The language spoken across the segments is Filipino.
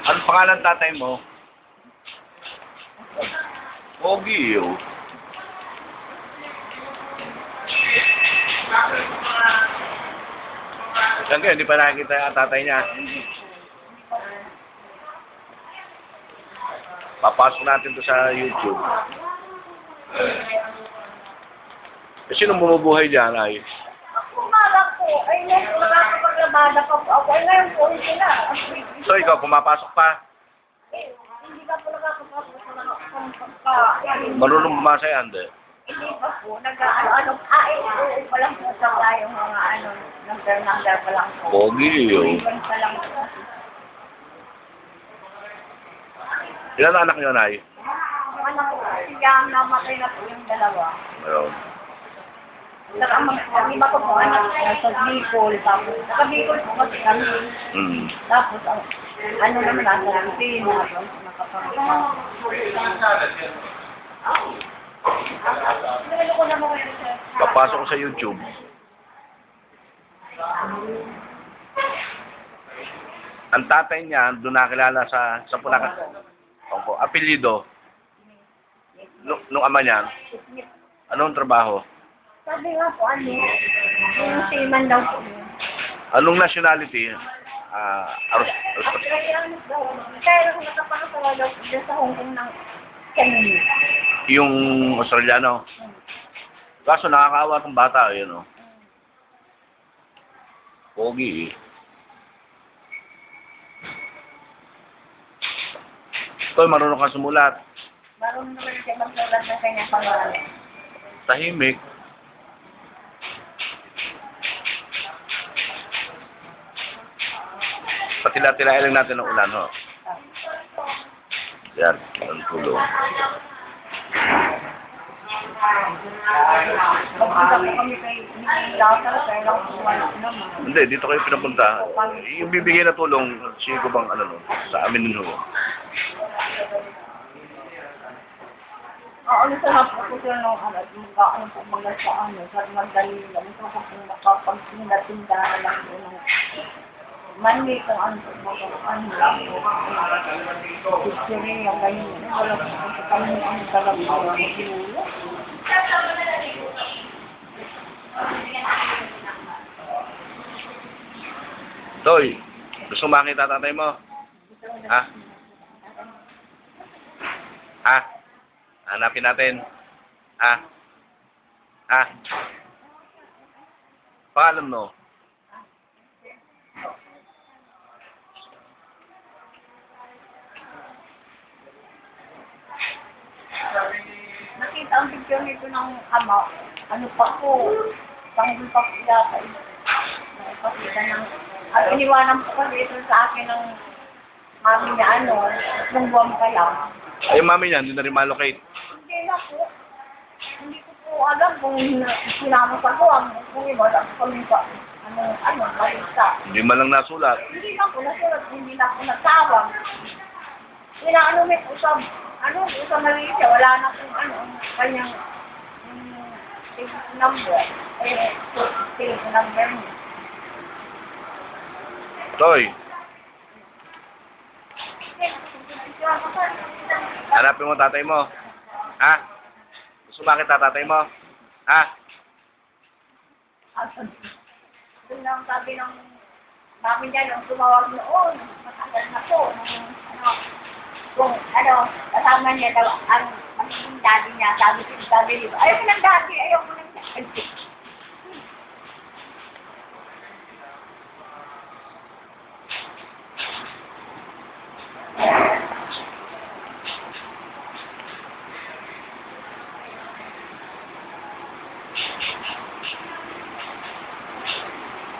Ano pangalan tatay mo? Pogi, oh. Saan kayo? Hindi pa nakikita ang tatay niya. Papasok natin to sa YouTube. Sino bumubuhay dyan, ay? Ako nga po, ay nakakapaglabada pa po ako. Ay ngayon po, hindi na. So, ikaw, pumapasok pa? Hindi ka po nakakapasok sa mga pagka... Marunong bumasa yan, de? Hindi pa po, nag-ano-ano, pa lang po sa yung mga ano, number pa lang po. Pogi, oh. Iwan pa lang po. Ilan ang anak niyo, nay? Yung anak ko, siya namatay na po yung dalawa. Ayun. Saka iba ko po anak, nasa Bicol, tapos nasa Bicol po kasi kami. Mm. Tapos, ano naman, nasa Pilipinas, nakapagpapag. Papasok ko sa YouTube. Ang tatay niya, doon nakilala sa Punakan. Opo, apelyido. Nung ama niya, anong trabaho? Sabi nga po, yung seaman daw po. Anong nationality? Kaya kung nakapakasala daw po dyan sa Hong Kong ng Chinese. Yung Australiano. Kaso nakakaawa tong bata, yun, oh. Pogi, eh. Ito, marunong ka sumulat. Marunong naman siya magsulat ng kanyang pangalan. Tahimik. Patila-tilain lang natin ng ulan, ho. Yan, ang tulong. Pagpunta po kami kay Lazaro, pero wala naman. Hindi, dito kayo pinapunta. Yung bibigay na tulong, sige ko bang ano, no, sa amin nun, ho. Ano sa hapon ko sila nung ano, ano po mga sa ano, sa magdali lang. Ito ko kung makapagtinda na lang doon ng Monday kung ano po ano lang. Picture yung ganyan. Wala po sa kami ang talagang maglulo. Toy, gusto makita tatay mo? Ha? Ha? Hanapin natin. Ha? Ha? Paalam, no? Nakita ang picture nito ng ama. Ano pa po? Tanggol pa po yata. Nakipakita ng... At iniwanan po kasi ito sa akin ng mami niya ano, nung buwan pa lang. Ay, yung mami niya, hindi na rin malocate. Hindi na po. Hindi ko po alam kung sinama sa buwan. Kung iba lang kami pa. Malita. Hindi man lang nasulat. Hindi na po nasulat. Hindi na po nasawang. Inaano may usap. Ano, sa Malaysia, wala na kung ano, kanyang number. Number niya. Toy, hanapin mo tatay mo. Ha? Gusto makita tatay mo? Ha? Doon lang sabi ng mami niya nung tumawag noon, matagal na po, kung kasama niya daw ang daddy niya, sabi dito, ayaw ko ng daddy, ayaw ko ng daddy.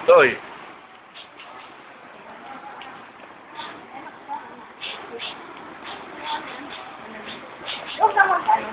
Toy. Huwag naman ano.